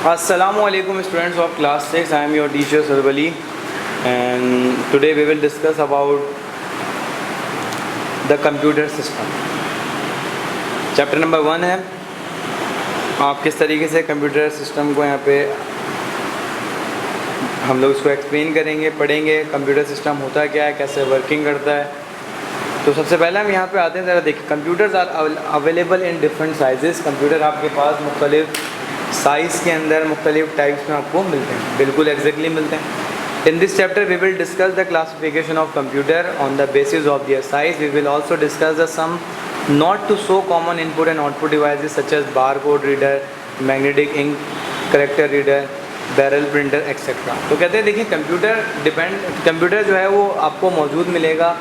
Assalamualaikum students of class 6. I am your teacher Sarvali and today we will discuss about the computer system. Chapter number 1 है आप किस तरीके से computer system को यहाँ पे हम लोग इसको एक्सप्लेन करेंगे, पढ़ेंगे कंप्यूटर सिस्टम होता क्या है, कैसे वर्किंग करता है। तो सबसे पहले हम यहाँ पे आते हैं, ज़रा देखिए computers are available in different sizes. Computer आपके पास मुख्तलिफ साइज़ के अंदर मुख्तलिफ टाइप्स में आपको मिलते हैं, बिल्कुल एग्जैक्टली मिलते हैं। In this chapter we will discuss the classification of computer on the basis of their size. We will also discuss the some not to so common input and output devices such as barcode reader, magnetic ink character reader, barrel printer etcetera. तो कहते हैं देखिए computer जो है वो आपको मौजूद मिलेगा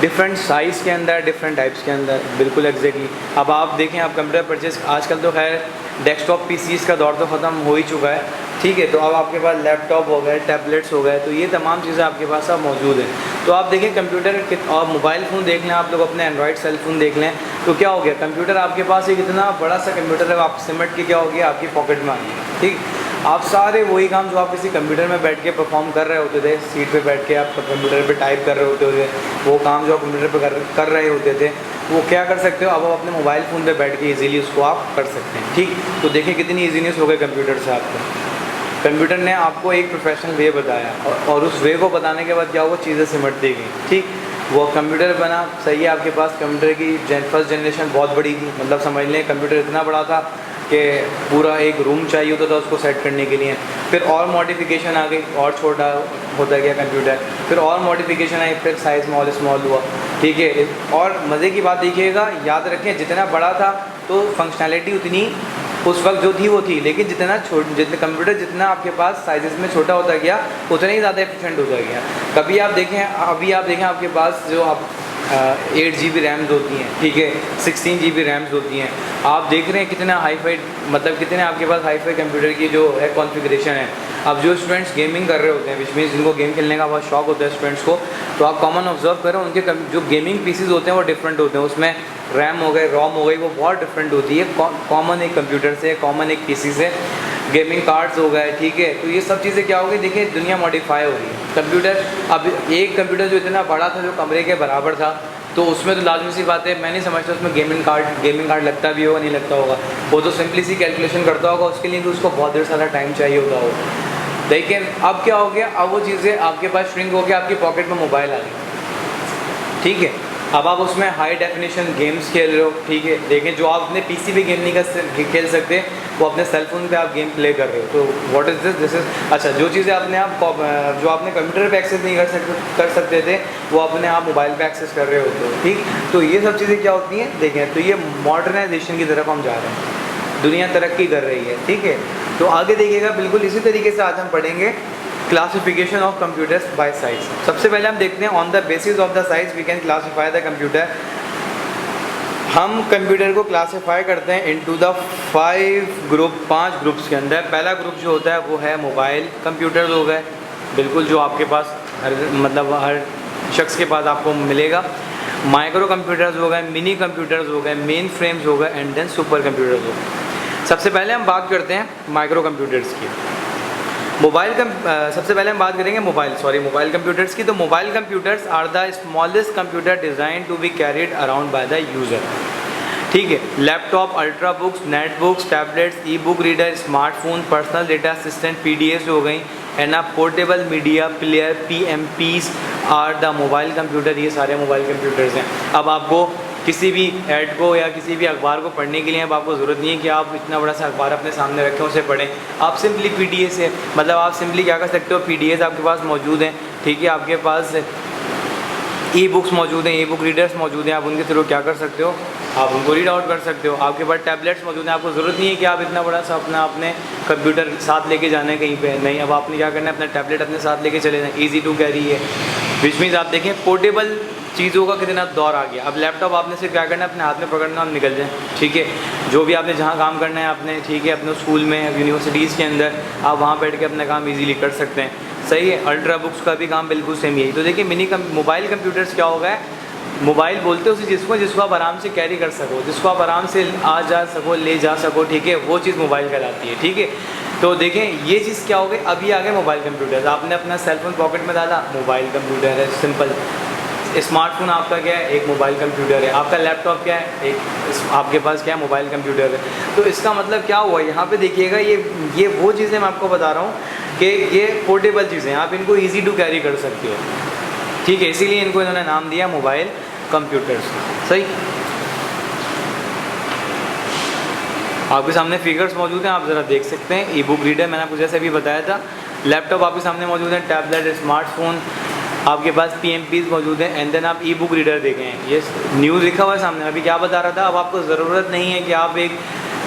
डिफरेंट साइज़ के अंदर, डिफरेंट टाइप्स के अंदर, बिल्कुल एग्जैक्टली। अब आप देखें, आप कंप्यूटर परचेज आजकल तो खैर डेस्कटॉप पीसीज़ का दौर तो ख़त्म हो ही चुका है, ठीक है। तो अब आपके पास लैपटॉप हो गए, टैबलेट्स हो गए, तो ये तमाम चीज़ें आपके पास अब मौजूद हैं। तो आप देखें कंप्यूटर और मोबाइल फ़ोन देख लें, आप लोग अपने एंड्रॉयड सेल फ़ोन देख लें, तो क्या हो गया कंप्यूटर आपके पास एक इतना बड़ा सा कंप्यूटर है, आप सिमट के क्या हो गया आपकी पॉकेट में आ गया, ठीक। आप सारे वही काम जो आप किसी कंप्यूटर में बैठ के परफॉर्म कर रहे होते थे, सीट पे बैठ के आप कंप्यूटर पे टाइप कर रहे होते थे, वो काम जो आप कंप्यूटर पे कर रहे होते थे, वो क्या कर सकते हो अब आप अपने मोबाइल फ़ोन पे बैठ के इजीली उसको आप कर सकते हैं, ठीक। तो देखिए कितनी ईजीनेस हो गई कंप्यूटर से आपको। कंप्यूटर ने आपको एक प्रोफेशनल वे बताया और उस वे को बताने के बाद क्या हुआ, चीज़ें सिमट दी गई, ठीक। वो कंप्यूटर बना, सही है, आपके पास कंप्यूटर की फर्स्ट जनरेशन बहुत बड़ी थी, मतलब समझ लें कंप्यूटर इतना बड़ा था कि पूरा एक रूम चाहिए होता था उसको सेट करने के लिए। फिर और मॉडिफिकेशन आ गई, और छोटा होता गया कंप्यूटर, फिर और मॉडिफिकेशन आई, फिर साइज़ स्मॉल हुआ, ठीक है। और मज़े की बात देखिएगा, याद रखें जितना बड़ा था तो फंक्शनैलिटी उतनी उस वक्त जो थी वो थी, लेकिन जितना कंप्यूटर जितना आपके पास साइज़ में छोटा होता गया उतना ही ज़्यादा एफिशिएंट होता गया। अभी आप देखें आपके पास जो आप 8 GB रैम्स होती हैं, ठीक है, 16 GB रैम्स होती हैं। आप देख रहे हैं कितना हाई-फाई, मतलब कितने आपके पास हाई-फाई कंप्यूटर की जो है कॉन्फ़िगरेशन है। अब जो स्टूडेंट्स गेमिंग कर रहे होते हैं, विच मीन्स जिनको गेम खेलने का बहुत शौक होता है स्टूडेंट्स को, तो आप कॉमन ऑब्जर्व करें उनके जो गेमिंग पीसीज होते हैं वो डिफरेंट होते हैं, उसमें रैम हो गए, रोम हो गई, वो बहुत डिफरेंट होती है कॉमन एक कंप्यूटर से, कॉमन एक पीसी से। गेमिंग कार्ड्स हो गए, ठीक है। तो ये सब चीज़ें क्या हो गई, देखिए दुनिया मॉडिफाई हो रही है। कंप्यूटर अब एक कंप्यूटर जो इतना बड़ा था, जो कमरे के बराबर था, तो उसमें तो लाजमी सी बात है, मैं नहीं समझता उसमें गेमिंग कार्ड लगता भी होगा, नहीं लगता होगा। वो तो सिंपली सी कैलकुलेशन करता होगा, उसके लिए भी उसको बहुत देर सारा टाइम चाहिए होता होगा। लेकिन अब क्या हो गया, अब वो चीज़ें आपके पास श्रिंक हो गया, आपकी पॉकेट में मोबाइल आ गई, ठीक है। अब आप उसमें हाई डेफिनेशन गेम्स खेल रहे हो, ठीक है। देखें जो आप अपने पीसी पे गेम नहीं खेल सकते, वो अपने सेल फोन पे आप गेम प्ले कर रहे हो। तो व्हाट इज़ दिस इज़ अच्छा, जो चीज़ें जो आपने कंप्यूटर पे एक्सेस नहीं कर सकते थे, वो अपने आप मोबाइल पे एक्सेस कर रहे होते हो, ठीक। तो ये सब चीज़ें क्या होती हैं, देखें तो ये मॉडर्नाइजेशन की तरफ हम जा रहे हैं, दुनिया तरक्की कर रही है, ठीक है। तो आगे देखिएगा बिल्कुल इसी तरीके से आज हम पढ़ेंगे classification of computers by size. सबसे पहले हम देखते हैं on the basis of the size we can classify the computer. हम कंप्यूटर को क्लासीफाई करते हैं इनटू द 5 ग्रुप्स के अंदर। पहला ग्रुप जो होता है वो है मोबाइल कंप्यूटर्स हो गए, बिल्कुल जो आपके पास हर शख्स के पास आपको मिलेगा। माइक्रो कंप्यूटर्स हो गए, मिनी कंप्यूटर्स हो गए, मेन फ्रेम्स हो गए, एंड देन सुपर कंप्यूटर्स हो गए। सबसे पहले हम बात करते हैं माइक्रो कंप्यूटर्स की। सबसे पहले हम बात करेंगे मोबाइल कंप्यूटर्स की। तो mobile computers are the smallest computer designed to be carried around by the user, ठीक है। Laptop, ultra books, net books, tablets, e book reader, smartphone, personal data assistant, PDAs हो गई, and portable media player, PMPs are the mobile computer. ये सारे mobile computers हैं। अब आपको किसी भी ऐड को या किसी भी अखबार को पढ़ने के लिए अब आपको ज़रूरत नहीं है कि आप इतना बड़ा सा अखबार अपने सामने रखें उसे पढ़ें। आप सिंपली PDA से, मतलब आप सिंपली क्या कर सकते हो, PDAs आपके पास मौजूद हैं, ठीक है। आपके पास ई बुक्स मौजूद हैं, ई बुक रीडर्स मौजूद हैं, आप उनके थ्रू क्या कर सकते हो, आप उनको रीड आउट कर सकते हो। आपके पास टैबलेट्स मौजूद हैं, आपको ज़रूरत नहीं है कि आप इतना बड़ा सा अपने कंप्यूटर साथ लेके जाना है कहीं पे, नहीं। अब आपने क्या करना है, अपना टैबलेट अपने साथ लेके चले जाए, ईजी टू कैरी है, विच मीन्स आप देखें पोर्टेबल चीज़ों का कितना दौर आ गया। अब लैपटॉप आपने सिर्फ क्या करना है, अपने हाथ में पकड़ना और निकल जाए, ठीक है। जो भी आपने जहाँ काम करना है आपने, ठीक है, अपने स्कूल में, यूनिवर्सिटीज़ के अंदर आप वहाँ बैठ के अपना काम इजीली कर सकते हैं, सही है। अल्ट्रा बुक्स का भी काम बिल्कुल सेम यही। तो देखिए मोबाइल कंप्यूटर्स क्या हो गया, मोबाइल बोलते हो उसे जिसको आप आराम से कैरी कर सको, जिसको आप आराम से आ जा सको, ले जा सको, ठीक है, वो चीज़ मोबाइल कहलाती है, ठीक है। तो देखें ये चीज़ क्या हो गई, अभी आ गए मोबाइल कंप्यूटर। आपने अपना सेलफोन पॉकेट में डाला, मोबाइल कंप्यूटर है, सिंपल। स्मार्टफोन आपका क्या है, एक मोबाइल कंप्यूटर है। आपका लैपटॉप क्या है, एक आपके पास क्या है, मोबाइल कंप्यूटर है। तो इसका मतलब क्या हुआ, यहाँ पे देखिएगा ये वो चीज़ें मैं आपको बता रहा हूँ कि ये पोर्टेबल चीज़ें हैं, आप इनको ईजी टू कैरी कर सकते हो, ठीक है। इसीलिए इनको इन्होंने नाम दिया मोबाइल कंप्यूटर्स। सही, आपके सामने फिगर्स मौजूद हैं, आप ज़रा देख सकते हैं। ई बुक रीडर मैंने आपको जैसे अभी बताया था, लैपटॉप आपके सामने मौजूद है, टैबलेट, स्मार्टफोन, आपके पास PMPs मौजूद हैं, एंड देन आप ई बुक रीडर देखें। ये न्यूज़ लिखा हुआ है सामने, अभी क्या बता रहा था। अब आपको ज़रूरत नहीं है कि आप एक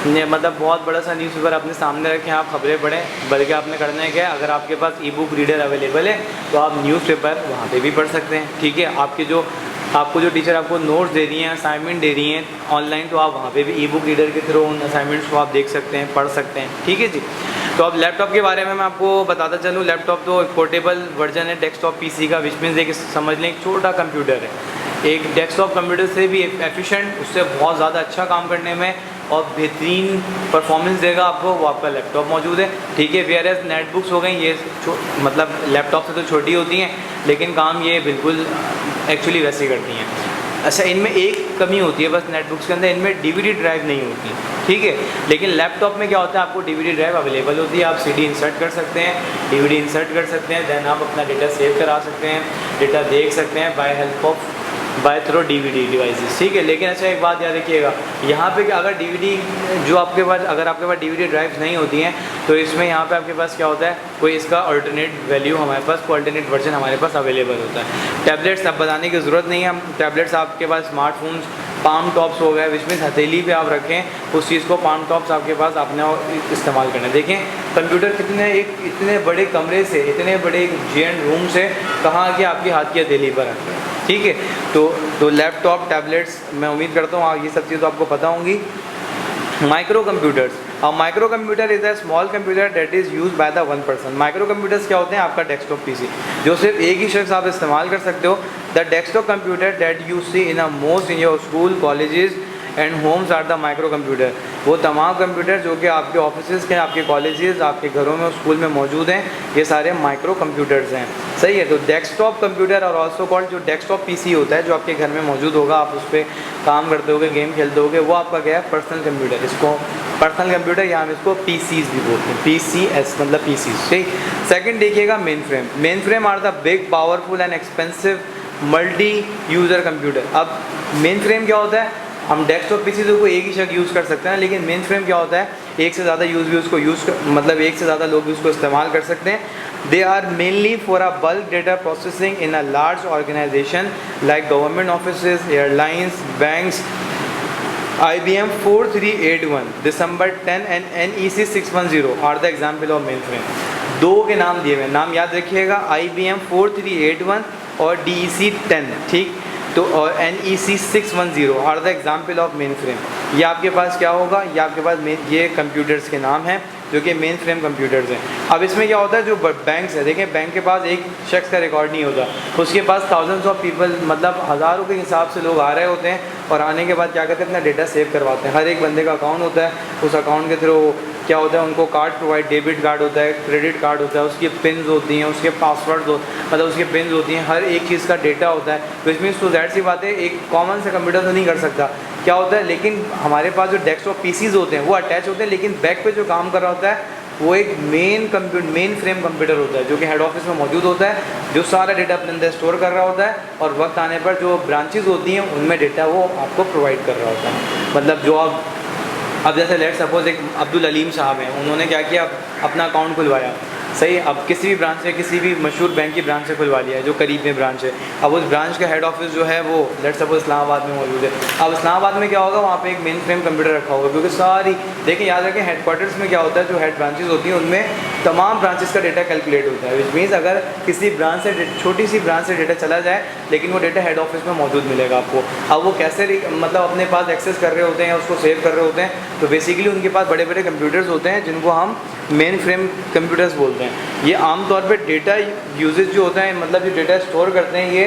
मतलब बहुत बड़ा सा न्यूज़पेपर अपने सामने रखें, आप खबरें पढ़ें, बल्कि आपने करना है क्या है, अगर आपके पास ई बुक रीडर अवेलेबल है तो आप न्यूज़पेपर वहाँ पे भी पढ़ सकते हैं, ठीक है। आपको जो टीचर आपको नोट्स दे रही हैं, असाइनमेंट दे रही हैं ऑनलाइन, तो आप वहाँ पे भी ई बुक रीडर के थ्रू उन असाइनमेंट्स को आप देख सकते हैं, पढ़ सकते हैं, ठीक है जी। तो अब लैपटॉप के बारे में मैं आपको बताता चलूँ। लैपटॉप तो पोर्टेबल वर्जन है डेस्कटॉप PC का, विच मीन्स एक समझ लें एक छोटा कंप्यूटर है, एक डेस्कटॉप कंप्यूटर से भी एफिशिएंट, उससे बहुत ज़्यादा अच्छा काम करने में और बेहतरीन परफॉर्मेंस देगा आपको, वो आपका लैपटॉप मौजूद है, ठीक है। वेयर एज नेटबुक्स हो गई, ये मतलब लैपटॉप से तो छोटी होती हैं, लेकिन काम ये बिल्कुल एक्चुअली वैसे करती हैं। अच्छा, इनमें एक कमी होती है बस नेटबुक्स के अंदर, इनमें DVD ड्राइव नहीं होती, ठीक है। लेकिन लैपटॉप में क्या होता है, आपको DVD ड्राइव अवेलेबल होती है, आप CD इंसर्ट कर सकते हैं, DVD इंसर्ट कर सकते हैं, देन आप अपना डेटा सेव करा सकते हैं, डेटा देख सकते हैं बाय थ्रू DVD डिवाइसेस, ठीक है। लेकिन अच्छा एक बात याद रखिएगा, यहाँ पे कि अगर DVD जो आपके पास, अगर आपके पास DVD ड्राइव्स नहीं होती हैं, तो इसमें यहाँ पे आपके पास क्या होता है, कोई इसका अल्टरनेट वैल्यू हमारे पास, कोई अल्टरनेट वर्जन हमारे पास अवेलेबल होता है। टैबलेट्स अब बताने की ज़रूरत नहीं है, हम टैबलेट्स आपके पास स्मार्टफोन्स, पाम टॉप्स हो गए, जिसमें हथेली पे आप रखें उस चीज़ को, पाम टॉप्स आपके पास आपने इस्तेमाल करना है। देखें कंप्यूटर इतने बड़े कमरे से, इतने बड़े GN रूम से कहाँ आके आपकी हाथ की हथेली पर रखें, ठीक है। तो लैपटॉप, टैबलेट्स, मैं उम्मीद करता हूँ ये सब चीज़ तो आपको पता होंगी। माइक्रो कंप्यूटर्स, अब micro computer is a small computer that is use by the one person. Micro computers क्या होते हैं, आपका डेस्कटॉप PC जो सिर्फ एक ही शख्स आप इस्तेमाल कर सकते हो। The desktop computer that you see in most in your school, colleges and homes are the micro computer. वो तमाम कंप्यूटर जो कि आपके ऑफिस के, आपके कॉलेजेस, आपके घरों में, स्कूल में मौजूद हैं, ये सारे माइक्रो कंप्यूटर्स हैं, सही है। तो डेस्कटॉप कंप्यूटर और ऑल्सो कॉल्ड, जो डेस्कटॉप PC होता है, जो आपके घर में मौजूद होगा, आप उस पर काम करते होगे, गेम खेलते होगे, वो आपका क्या है, पर्सनल कंप्यूटर। इसको पर्सनल कंप्यूटर या हम इसको PCs भी बोलते हैं, PCs मतलब PCs, ठीक। सेकंड देखिएगा mainframe. Mainframe are the big powerful and expensive multi user computer. अब मेन फ्रेम क्या होता है, हम डेस्कटॉप PC को एक ही शख्स यूज़ कर सकते हैं, लेकिन मेन फ्रेम क्या होता है, एक से ज़्यादा मतलब एक से ज़्यादा लोग भी उसको इस्तेमाल कर सकते हैं। They are mainly for a bulk data processing in a large organisation like government office, airlines, banks. IBM 4381, December 10 and NEC 610 are the example of mainframe। दो के नाम दिए हुए, नाम याद रखिएगा, IBM 4381 और DEC 10, ठीक। तो और NEC 610 are the example of mainframe. ये आपके पास क्या होगा, ये आपके पास ये कंप्यूटर्स के नाम हैं जो कि मेन फ्रेम कंप्यूटर्स हैं। अब इसमें क्या होता है, जो बैंक्स है, देखें बैंक के पास एक शख्स का रिकॉर्ड नहीं होता, उसके पास थाउजेंड्स ऑफ पीपल, मतलब हज़ारों के हिसाब से लोग आ रहे होते हैं, और आने के बाद क्या करते हैं, अपना डेटा सेव करवाते हैं। हर एक बंदे का अकाउंट होता है, उस अकाउंट के थ्रू क्या होता है, उनको कार्ड प्रोवाइड, डेबिट कार्ड होता है, क्रेडिट कार्ड होता है, उसकी पिन्स होती हैं, उसके पासवर्ड मतलब उसके पिन्स होती हैं, हर एक चीज़ का डेटा होता है। विच मीन्स तो ज़ाहिर सी बात है, एक कॉमन से कंप्यूटर तो नहीं कर सकता, क्या होता है। लेकिन हमारे पास जो डेस्कटॉप PCs होते हैं वो अटैच होते हैं, लेकिन बैक पे जो काम कर रहा होता है वो एक मेन फ्रेम कंप्यूटर होता है, जो कि हेड ऑफिस में मौजूद होता है, जो सारा डेटा अपने अंदर स्टोर कर रहा होता है, और वक्त आने पर जो ब्रांचेज होती हैं उनमें डेटा वो आपको प्रोवाइड कर रहा होता है। मतलब जो अब जैसे लेट सपोज एक अब्दुल अलीम साहब हैं, उन्होंने क्या किया, अपना अकाउंट खुलवाया, सही। अब किसी भी ब्रांच से, किसी भी मशहूर बैंक की ब्रांच से खुलवा लिया है जो करीब में ब्रांच है। अब उस ब्रांच का हेड ऑफिस जो है वो लेट सपोज इस्लामाबाद में मौजूद है। अब इस्लामाबाद में क्या होगा, वहाँ पे एक मेन फ्रेम कंप्यूटर रखा होगा, क्योंकि सारी, देखिए याद रखें, हेडक्वार्टर्स में क्या होता है, जो हेड ब्रांचेस होती हैं उनमें तमाम ब्रांचेस का डेटा कैलकुलेट होता है। विच मीन्स अगर किसी ब्रांच से, छोटी सी ब्रांच से डेटा चला जाए, लेकिन वो डेटा हेड ऑफिस में मौजूद मिलेगा आपको। अब वो कैसे मतलब अपने पास एक्सेस कर रहे होते हैं या उसको सेव कर रहे होते हैं, तो बेसिकली उनके पास बड़े बड़े कंप्यूटर्स होते हैं जिनको हम मेन फ्रेम कंप्यूटर्स बोलते हैं। ये आमतौर पे डेटा यूजेज जो होता है, मतलब जो डेटा स्टोर करते हैं, ये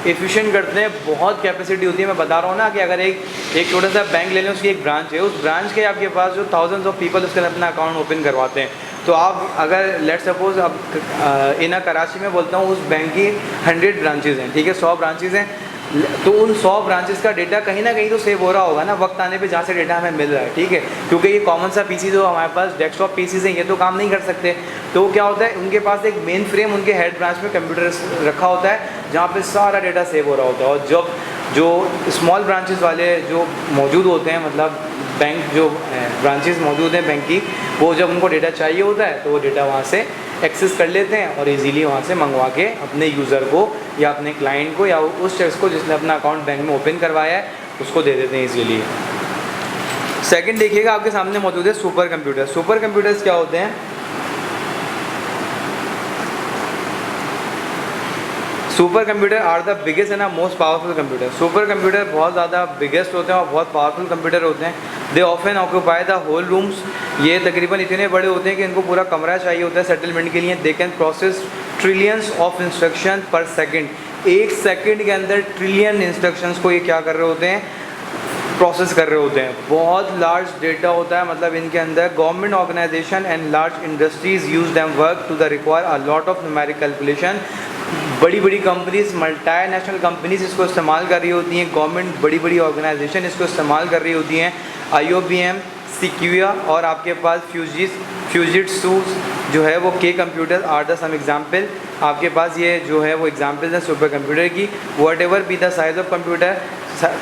एफिशिएंट करते हैं, बहुत कैपेसिटी होती है। मैं बता रहा हूँ ना कि अगर एक छोटा सा बैंक ले लें, उसकी एक ब्रांच है, उस ब्रांच के आपके पास जो थाउजेंड्स ऑफ पीपल उसके अंदर अपना अकाउंट ओपन करवाते हैं। तो आप अगर लेट सपोज अब इन कराची में बोलता हूँ, उस बैंक की 100 ब्रांचेज़ हैं, ठीक है, 100 ब्रांचेज़ हैं, तो उन 100 ब्रांचेस का डेटा कहीं ना कहीं तो सेव हो रहा होगा ना वक्त आने पे, जहाँ से डेटा हमें मिल रहा है, ठीक है। क्योंकि ये कॉमन सा पीसी जो हमारे पास डेस्कटॉप पीसीज हैं, ये तो काम नहीं कर सकते। तो क्या होता है, उनके पास एक मेन फ्रेम उनके हेड ब्रांच में कंप्यूटर रखा होता है, जहाँ पे सारा डेटा सेव हो रहा होता है। और जब जो स्मॉल ब्रांचेस वाले जो मौजूद होते हैं, मतलब बैंक जो ब्रांचेस मौजूद हैं बैंक की, वो जब उनको डेटा चाहिए होता है तो वो डेटा वहाँ से एक्सेस कर लेते हैं और इजीली वहाँ से मंगवा के अपने यूज़र को या अपने क्लाइंट को या उस शख्स को जिसने अपना अकाउंट बैंक में ओपन करवाया है उसको दे देते हैं इजीली। सेकंड देखिएगा, आपके सामने मौजूद है सुपर कंप्यूटर। सुपर कंप्यूटर्स क्या होते हैं? Super computer are the biggest and most powerful computer. Super computer बहुत ज़्यादा बिगेस्ट होते हैं और बहुत पावरफुल कंप्यूटर होते हैं। They often occupy the whole rooms. ये तकरीबन इतने बड़े होते हैं कि इनको पूरा कमरा चाहिए होता है सेटलमेंट के लिए। They can process trillions of instruction पर सेकंड। एक सेकंड के अंदर ट्रिलियन इंस्ट्रक्शंस को ये क्या कर रहे होते हैं, प्रोसेस कर रहे होते हैं। बहुत लार्ज डेटा होता है, मतलब इनके अंदर government organisation and large industries use them work to the require a lot of numeric calculation. बड़ी बड़ी कंपनीज, मल्टीनेशनल कंपनीज इसको इस्तेमाल कर रही होती हैं, गवर्नमेंट बड़ी बड़ी ऑर्गेनाइजेशन इसको इस्तेमाल कर रही होती हैं। IOBM, सिक्यूया और आपके पास फ्यूजिट्सू जो है वो के computer are the some example. आपके पास ये जो है वो एग्जाम्पल्स हैं सुपर कंप्यूटर की। Whatever be the size of computer,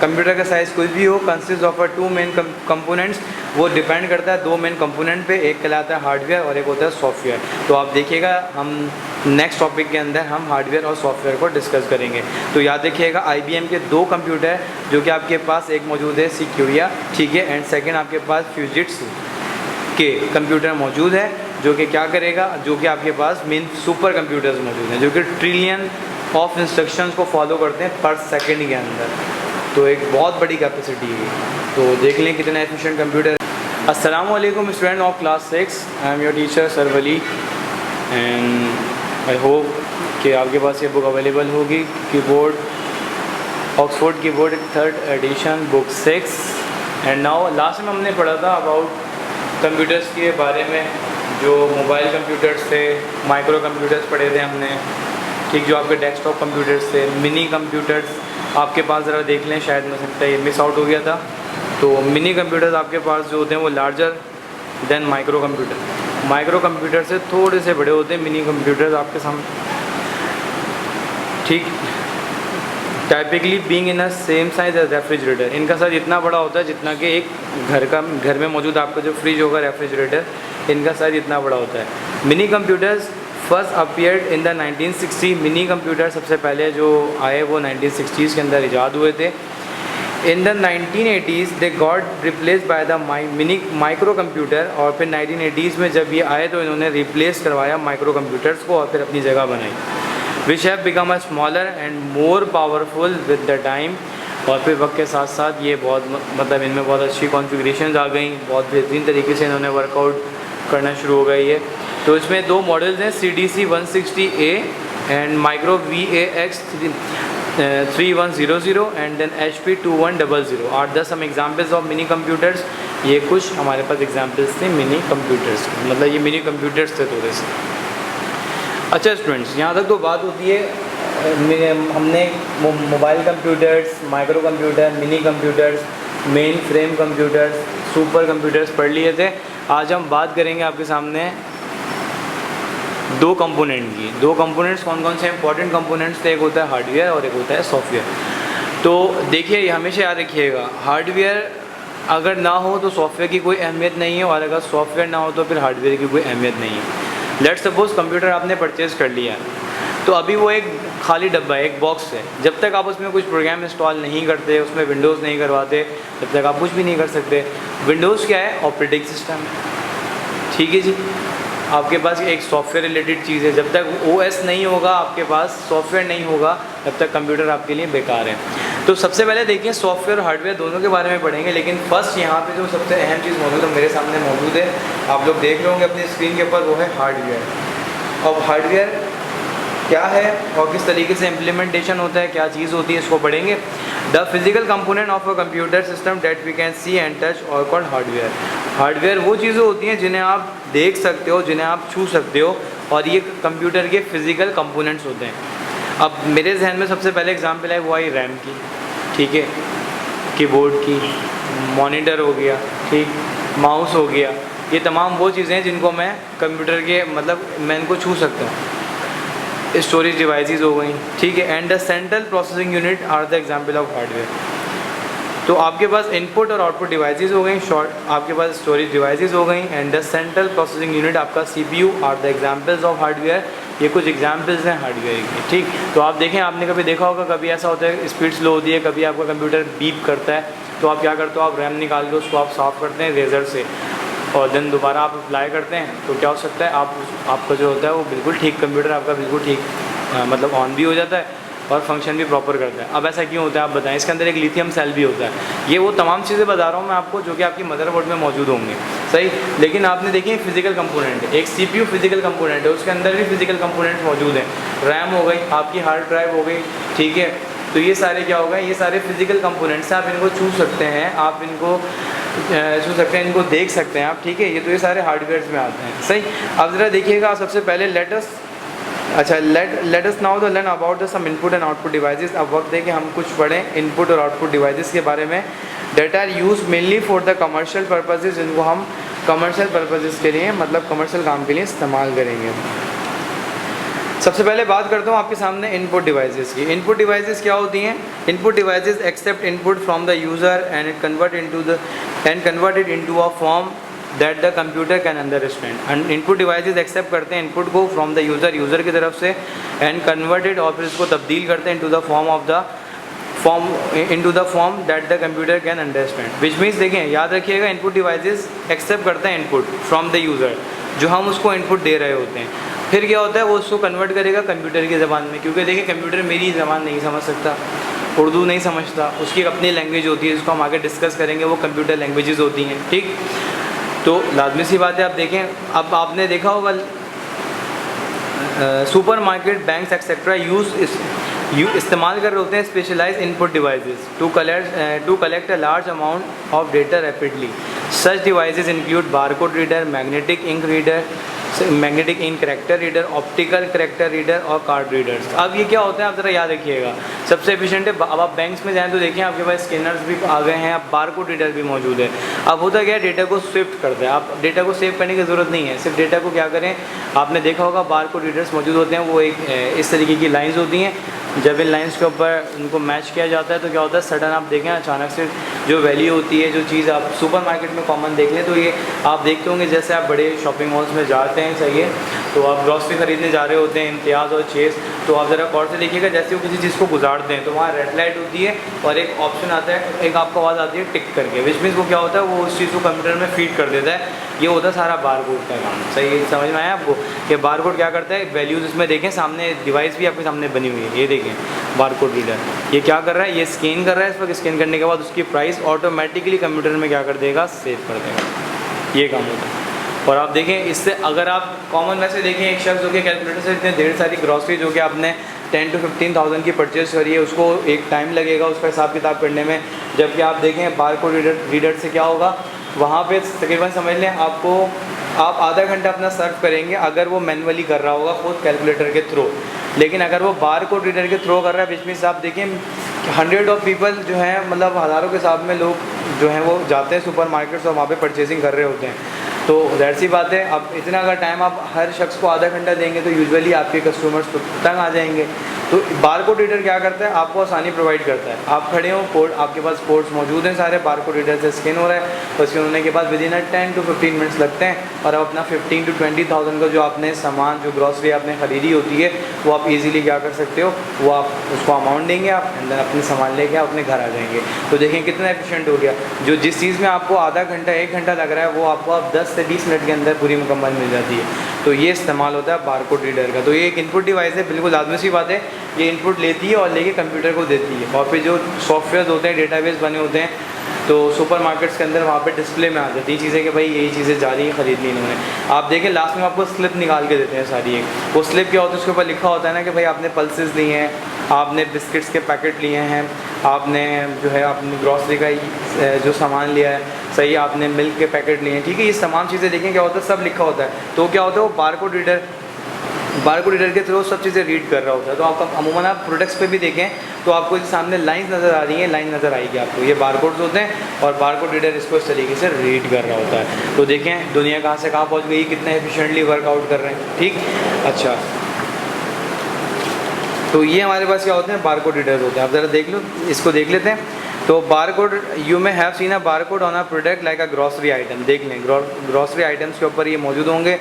computer का साइज़ कोई भी हो, कंसिस्ट ऑफ 2 मेन कंपोनेंट्स। वो डिपेंड करता है 2 मेन कंपोनेंट पे, एक कहलाता है हार्डवेयर और एक होता है सॉफ्टवेयर। तो आप देखिएगा हम नेक्स्ट टॉपिक के अंदर हम हार्डवेयर और सॉफ्टवेयर को डिस्कस करेंगे। तो याद रखिएगा IBM के 2 कंप्यूटर जो कि आपके पास, एक मौजूद है सिक्यूरिया, ठीक है, एंड सेकेंड आपके पास फ्यूजिट्सू के कंप्यूटर मौजूद है, जो कि क्या करेगा, जो कि आपके पास मेन सुपर कंप्यूटर्स मौजूद हैं जो कि ट्रिलियन ऑफ इंस्ट्रक्शंस को फॉलो करते हैं पर सेकंड के अंदर। तो एक बहुत बड़ी कैपेसिटी है। तो देख लें कितना एफिशिएंट कंप्यूटर। अस्सलाम वालेकुम student of class 6, I am your teacher sir Wali and I hope कि आपके पास ये बुक अवेलेबल होगी। Keyboard, Oxford keyboard 3rd edition, book 6। And now last में हमने पढ़ा था अबाउट कंप्यूटर्स के बारे में, जो मोबाइल कंप्यूटर्स थे, माइक्रो कंप्यूटर्स पढ़े थे हमने, ठीक, जो आपके डेस्कटॉप कंप्यूटर्स थे, मिनी कंप्यूटर्स आपके पास ज़रा देख लें, शायद मैं सकता है ये मिस आउट हो गया था। तो मिनी कंप्यूटर्स आपके पास जो होते हैं वो larger than micro computer. Micro computer से थोड़े से बड़े होते हैं मिनी कंप्यूटर्स आपके सामने, ठीक। Typically being in a same size as refrigerator. इनका साइज इतना बड़ा होता है जितना कि एक घर में मौजूद आपका जो फ्रिज होगा, रेफ्रिजरेटर, इनका साइज इतना बड़ा होता है। Mini computers first appeared in the 1960। Mini computer सबसे पहले जो आए वो 1960s के अंदर इजाद हुए थे। In the 1980s they got replace by the mini micro computer. और फिर 1980s में जब ये आए तो इन्होंने रिप्लेस करवाया माइक्रो कंप्यूटर्स को और फिर अपनी जगह बनाई। Which have become a smaller and more powerful with the time. और फिर वक्त के साथ साथ ये बहुत, मतलब इनमें बहुत अच्छी कॉन्फ़िगरेशंस आ गई, बहुत बेहतरीन तरीके से इन्होंने वर्कआउट करना शुरू हो गई है। तो इसमें 2 मॉडल्स हैं, CDC 160A and micro VAX 3100 and then HP 2100 are the some examples of mini computers. ये कुछ हमारे पास एग्जाम्पल्स थे मिनी कंप्यूटर्स के, मतलब ये मिनी कंप्यूटर्स थे थोड़े से। अच्छा स्टूडेंट्स, यहाँ तक तो बात होती है, हमने mobile computers, micro computer, mini computers, main frame computers, super computers पढ़ लिए थे। आज हम बात करेंगे आपके सामने 2 कंपोनेंट की। 2 कंपोनेंट्स कौन कौन से इंपॉर्टेंट कंपोनेंट्स थे, एक होता है हार्डवेयर और एक होता है सॉफ्टवेयर। तो देखिए, ये हमेशा याद रखिएगा, हार्डवेयर अगर ना हो तो सॉफ्टवेयर की कोई अहमियत नहीं है, और अगर सॉफ्टवेयर ना हो तो फिर हार्डवेयर की कोई अहमियत नहीं है। लेट्स सपोज कंप्यूटर आपने परचेज़ कर लिया, तो अभी वो एक खाली डब्बा है, एक बॉक्स है। जब तक आप उसमें कुछ प्रोग्राम इंस्टॉल नहीं करते, उसमें विंडोज़ नहीं करवाते, तब तक आप कुछ भी नहीं कर सकते। विंडोज़ क्या है? ऑपरेटिंग सिस्टम, ठीक है जी। आपके पास एक सॉफ्टवेयर रिलेटेड चीज़ है। जब तक OS नहीं होगा, आपके पास सॉफ्टवेयर नहीं होगा, तब तक कंप्यूटर आपके लिए बेकार है। तो सबसे पहले देखिए, सॉफ्टवेयर और हार्डवेयर दोनों के बारे में पढ़ेंगे, लेकिन फर्स्ट यहाँ पे जो सबसे अहम चीज़ मौजूद है, मेरे सामने मौजूद है, आप लोग देख रहे होंगे अपनी स्क्रीन के ऊपर, वो है हार्डवेयर। अब हार्डवेयर क्या है और किस तरीके से इम्प्लीमेंटेशन होता है, क्या चीज़ होती है, इसको पढ़ेंगे। The physical component of a computer system that we can see and touch are called hardware. Hardware वो चीज़ें होती हैं जिन्हें आप देख सकते हो, जिन्हें आप छू सकते हो, और ये कंप्यूटर के फिजिकल कंपोनेंट्स होते हैं। अब मेरे जहन में सबसे पहले एग्जांपल है वो आई रैम की, ठीक है, कीबोर्ड की, मॉनिटर हो गया, ठीक, माउस हो गया, ये तमाम वो चीज़ें हैं जिनको मैं कंप्यूटर के मतलब मैं इनको छू सकता हूँ। स्टोरेज डिवाइसेस हो गई, ठीक है, and the central processing unit are the example of hardware. तो आपके पास इनपुट और आउटपुट डिवाइसेस हो गई, शॉर्ट आपके पास स्टोरेज डिवाइसेस हो गई, and the central processing unit आपका CPU are the examples of hardware. ये कुछ एग्जांपल्स हैं हार्डवेयर के, ठीक। तो आप देखें, आपने कभी देखा होगा, कभी ऐसा होता है स्पीड स्लो होती है, कभी आपका कंप्यूटर बीप करता है, तो आप क्या करते हो, आप रैम निकाल के उसको आप साफ़ करते हैं रेजर से, और देन दोबारा आप अप्लाई करते हैं, तो क्या हो सकता है, आपका जो होता है वो बिल्कुल ठीक, कंप्यूटर आपका बिल्कुल ठीक मतलब ऑन भी हो जाता है और फंक्शन भी प्रॉपर करता है। अब ऐसा क्यों होता है आप बताएं। इसके अंदर एक लिथियम सेल भी होता है। ये वो तमाम चीज़ें बता रहा हूँ मैं आपको जो कि आपकी मदरबोर्ड में मौजूद होंगे, सही। लेकिन आपने देखिए फिजिकल कंपोनेंट, एक CPU फिजिकल कंपोनेंट है, उसके अंदर भी फिजिकल कंपोनेंट्स मौजूद हैं। रैम हो गई, आपकी हार्ड ड्राइव हो गई, ठीक है। तो ये सारे क्या हो गए, ये सारे फिजिकल कंपोनेंट्स हैं, आप इनको छू सकते हैं, आप इनको छू सकते हैं, इनको देख सकते हैं आप, ठीक है। ये तो ये सारे हार्डवेयर में आते हैं, सही। अब ज़रा देखिएगा, सबसे पहले let us now learn about the some input and output devices. अब वक्त है कि हम कुछ पढ़ें इनपुट और आउटपुट डिवाइसेस के बारे में, that are use mainly for the commercial purposes, जिनको हम कमर्शियल पर्पसेस के लिए मतलब कमर्शियल काम के लिए इस्तेमाल करेंगे। सबसे पहले बात करता हूँ आपके सामने इनपुट डिवाइसेस की। इनपुट डिवाइसेस क्या होती हैं? Input devices accept input from the user and convert it into a form that the computer can understand. Input devices accept करते हैं इनपुट को फ्रॉम द यूज़र की तरफ से, एंड कन्वर्टेड, और फिर इसको तब्दील करते हैं into the form that the computer can understand. Which means देखें, याद रखिएगा, इनपुट डिवाइसेस एक्सेप्ट करते हैं इनपुट फ्रॉम द यूज़र, जो हम उसको इनपुट दे रहे होते हैं। फिर क्या होता है, वो उसको कन्वर्ट करेगा कंप्यूटर की ज़बान में, क्योंकि देखिए कंप्यूटर मेरी ज़बान नहीं समझ सकता, उर्दू नहीं समझता, उसकी अपनी लैंग्वेज होती है, जिसको हम आगे डिस्कस करेंगे, वो कंप्यूटर लैंग्वेजेस होती हैं, ठीक। तो लाजमी सी बात है, आप देखें, अब आपने देखा होगा सुपर मार्केट, बैंक्स एक्सेट्रा इस्तेमाल कर रहे होते हैं specialise input devices to collect a large amount of data rapidly. Such devices include barcode reader, magnetic ink character reader, optical character reader और कार्ड रीडर्स। अब ये क्या होता है, आप ज़रा याद रखिएगा, सबसे एफिशिएंट है। अब आप बैंक्स में जाएं तो देखिए आपके पास स्कैनर्स भी आ गए हैं, अब बारकोड रीडर भी मौजूद है। अब होता क्या है, डेटा को स्विफ्ट करते हैं, आप डेटा को सेव करने की ज़रूरत नहीं है, सिर्फ डेटा को क्या करें, आपने देखा होगा बारकोड रीडर्स मौजूद होते हैं, वो एक इस तरीके की लाइन्स होती हैं, जब इन लाइन्स के ऊपर उनको मैच किया जाता है तो क्या होता है, सडन आप देखें अचानक से जो वैल्यू होती है, जो चीज़ आप सुपर मार्केट में कॉमन देख लें, तो ये आप देखते होंगे जैसे आप बड़े शॉपिंग मॉल्स में जाते हैं, सही है, तो आप ग्रॉसरी ख़रीदने जा रहे होते हैं, इम्तियाज़ और चेस, तो आप ज़रा गौर से देखिएगा, जैसे वो किसी चीज़ को गुजारते हैं तो वहाँ रेड लाइट होती है और एक ऑप्शन आता है, एक आपको आवाज़ आती है टिक करके, विच मीन्स वो क्या होता है, वो उस चीज़ को कंप्यूटर में फीड कर देता है। ये होता है सारा बारकोड का काम, सही समझ में आया आपको? कि बारकोड क्या करता है, वैल्यूज़ इसमें देखें, सामने डिवाइस भी आपके सामने बनी हुई है, ये देखें बारकोड रीडर, ये क्या कर रहा है, ये स्कैन कर रहा है, इस पर स्कैन करने के बाद उसकी प्राइस ऑटोमेटिकली कंप्यूटर में क्या कर देगा, सेव कर देगा, ये काम होता है। और आप देखें, इससे अगर आप कॉमन वैसे देखें, एक शख्स जो कि कैलकुलेटर से इतने ढेर सारी ग्रॉसरी जो कि आपने 10 to 15,000 की परचेज़ करी है, उसको एक टाइम लगेगा उसका हिसाब किताब करने में, जबकि आप देखें बारकोड रीडर से क्या होगा, वहाँ पे तकरीबन समझ लें आपको, आप आधा घंटा अपना सर्व करेंगे अगर वो मैनुअली कर रहा होगा खुद कैलकुलेटर के थ्रू, लेकिन अगर वो बारकोड रीडर के थ्रू कर रहा है, विच मीन्स आप देखें 100 ऑफ पीपल जो हैं, मतलब हज़ारों के हिसाब में लोग जो हैं वो जाते हैं सुपर मार्केट्स और वहाँ पे परचेजिंग कर रहे होते हैं। तो ज़ाहिर सी बात है, अब इतना अगर टाइम आप हर शख्स को आधा घंटा देंगे तो यूजुअली आपके कस्टमर्स तो तंग आ जाएंगे। तो बारकोड रीडर क्या करता है, आपको आसानी प्रोवाइड करता है, आप खड़े हो, कोड आपके पास कोड्स मौजूद हैं सारे, बारकोड रीडर से स्कैन हो रहा है, और स्कैन होने के बाद विदिन 10 to 15 मिनट्स लगते हैं, और अब अपना 15 to 20,000 का जो आपने सामान, जो ग्रॉसरी आपने ख़रीदी होती है, वो आप इजीली क्या कर सकते हो, वो आप उसको अमाउंट देंगे, आप अंदर अपने सामान लेके अपने घर आ जाएंगे। तो देखें कितना एफिशिएंट हो गया, जो जिस चीज़ में आपको आधा घंटा 1 घंटा लग रहा है, वो आपको अब 10 से 20 मिनट के अंदर पूरी मुकम्मल मिल जाती है। तो ये इस्तेमाल होता है बारकोड रीडर का। तो ये एक इनपुट डिवाइस है, बिल्कुल लाजमी सी बात है, ये इनपुट लेती है और लेके कंप्यूटर को देती है, और फिर जो सॉफ्टवेयर होते हैं, डेटाबेस बने होते हैं, तो सुपरमार्केट्स के अंदर वहाँ पे डिस्प्ले में आ जाती है चीज़ें कि भाई यही चीज़ें जा रही हैं ख़रीदनी इन्होंने। आप देखें लास्ट में आपको स्लिप निकाल के देते हैं सारी एक, वो स्लिप क्या होता है उसके ऊपर लिखा होता है ना कि भाई आपने पल्सेस लिए हैं, आपने बिस्किट्स के पैकेट लिए हैं, आपने जो है आपने ग्रॉसरी का जो सामान लिया है, सही, आपने मिल्क के पैकेट लिए हैं, ठीक है। ये तमाम चीज़ें देखें क्या होता है, सब लिखा होता है। तो क्या होता है वो बारकोड रीडर के थ्रू सब चीज़ें रीड कर रहा होता है। तो आप अमूमन आप प्रोडक्ट्स पे भी देखें तो आपको सामने लाइंस नज़र आ रही हैं, लाइन नज़र आएगी आपको, ये बारकोड्स होते हैं और बारकोड रीडर इसको इस तरीके से रीड कर रहा होता है। तो देखें दुनिया कहाँ से कहाँ पहुँच गई, कितना एफिशिएंटली वर्कआउट कर रहे हैं, ठीक। अच्छा, तो ये हमारे पास क्या होते हैं, बारकोड रीडर्स होते हैं। आप ज़रा देख लो, इसको देख लेते हैं। तो barcode, you may have seen a barcode on a product like a grocery item. देख लें ग्रॉसरी आइटम्स के ऊपर ये मौजूद होंगे।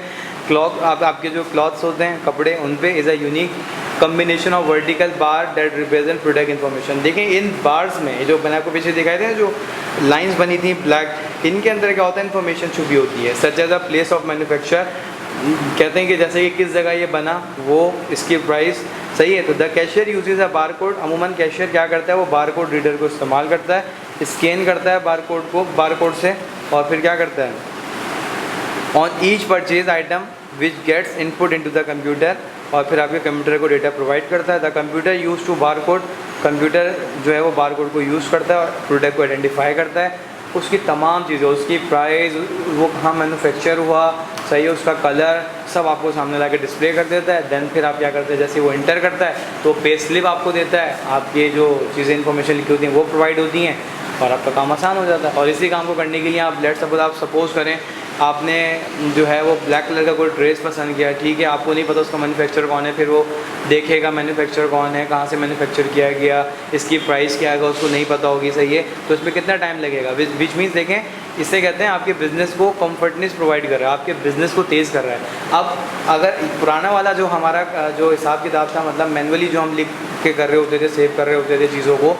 क्लॉथ, आपके जो क्लॉथ्स होते हैं कपड़े, उन पे is a unique combination of vertical bar that represent product information. देखें इन बार्स में, जो मैंने आपको पीछे दिखाए थे जो लाइंस बनी थी ब्लैक, इनके अंदर क्या होता है, इन्फॉर्मेशन छुपी होती है। Such as a place of manufacture, कहते हैं कि जैसे कि किस जगह ये बना, वो इसकी प्राइस, सही है। तो the cashier usage a barcode, अमूमन कैशियर क्या करता है, वो बारकोड रीडर को इस्तेमाल करता है, स्कैन करता है बारकोड को, बारकोड से, और फिर क्या करता है, on each purchase item which gets input into the computer, और फिर आपके कंप्यूटर को डेटा प्रोवाइड करता है। The computer use to barcode, computer जो है वो बारकोड को यूज़ करता है और प्रोडक्ट को आइडेंटिफाई करता है, उसकी तमाम चीज़ें, उसकी प्राइस, वो कहाँ मैन्युफैक्चर हुआ, सही है, उसका कलर, सब आपको सामने ला के डिस्प्ले कर देता है। देन फिर आप क्या करते हैं, जैसे वो इंटर करता है तो पे स्लिप आपको देता है, आपके जो चीज़ें इन्फॉर्मेशन लिखी होती हैं वो प्रोवाइड होती हैं और आपका काम आसान हो जाता है। और इसी काम को करने के लिए आप लेट सपोज, आप सपोज़ करें आपने जो है वो ब्लैक कलर का कोई ड्रेस पसंद किया, ठीक है, आपको नहीं पता उसका मैन्युफैक्चर कौन है, फिर वो देखेगा मैन्युफैक्चर कौन है, कहाँ से मैन्युफैक्चर किया गया, इसकी प्राइस क्या है, उसको नहीं पता होगी, सही है, तो इसमें कितना टाइम लगेगा। विच मीन्स देखें, इससे कहते हैं आपके बिज़नेस को कम्फर्टनेस प्रोवाइड कर रहा है, आपके बिज़नेस को तेज़ कर रहा है। अब अगर पुराना वाला जो हमारा जो हिसाब किताब था, मतलब मैनुअली जो हम लिख के कर रहे होते थे, सेव कर रहे होते थे चीज़ों को,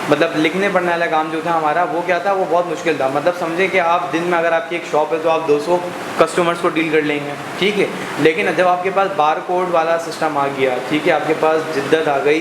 मतलब लिखने पढ़ने वाला काम जो था हमारा, वो क्या था, वो बहुत मुश्किल था। मतलब समझे कि आप दिन में अगर आपकी एक शॉप है तो आप 200 कस्टमर्स को डील कर लेंगे, ठीक है। लेकिन जब आपके पास बारकोड वाला सिस्टम आ गया, ठीक है, आपके पास जिद्दत आ गई,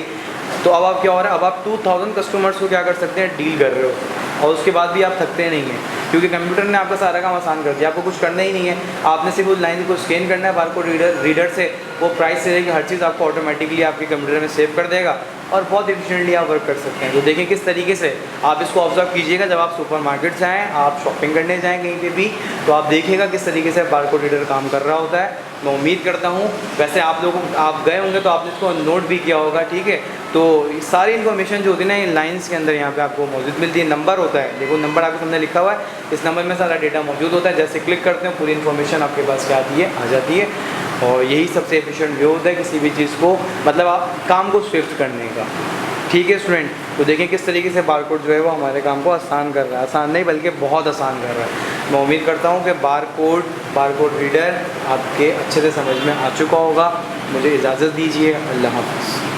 तो अब आप क्या हो रहा है, अब आप 2000 कस्टमर्स को क्या कर सकते हैं, डील कर रहे हो, और उसके बाद भी आप थकते नहीं हैं, क्योंकि कंप्यूटर ने आपका सारा काम आसान कर दिया। आपको कुछ करना ही नहीं है, आपने सिर्फ उस लाइन को स्कैन करना है बारकोड रीडर से, वो प्राइस से लेकर हर चीज़ आपको ऑटोमेटिकली आपके कंप्यूटर में सेव कर देगा और बहुत एफिशिएंटली आप वर्क कर सकते हैं। तो देखें किस तरीके से, आप इसको ऑब्जर्व कीजिएगा, जब आप सुपरमार्केट से आएँ, आप शॉपिंग करने जाएँ कहीं पे भी, तो आप देखिएगा किस तरीके से बारकोड रीडर काम कर रहा होता है। मैं उम्मीद करता हूँ, वैसे आप लोगों, आप गए होंगे तो आपने इसको नोट भी किया होगा, ठीक है। तो सारी इन्फॉर्मेशन जो होती है ना, इन लाइन्स के अंदर यहाँ पे आपको मौजूद मिलती है। नंबर होता है, देखो नंबर आपके सामने लिखा हुआ है, इस नंबर में सारा डेटा मौजूद होता है। जैसे क्लिक करते हैं पूरी इन्फॉर्मेशन आपके पास क्या आती है, आ जाती है। और यही सबसे एफिशिएंट वे होता है किसी भी चीज़ को, मतलब आप काम को स्विफ्ट करने का, ठीक है स्टूडेंट। तो देखें किस तरीके से बारकोड जो है वो हमारे काम को आसान कर रहा है, आसान नहीं बल्कि बहुत आसान कर रहा है। मैं उम्मीद करता हूँ कि बारकोड रीडर आपके अच्छे से समझ में आ चुका होगा। मुझे इजाज़त दीजिए, अल्लाह हाफ़िज़।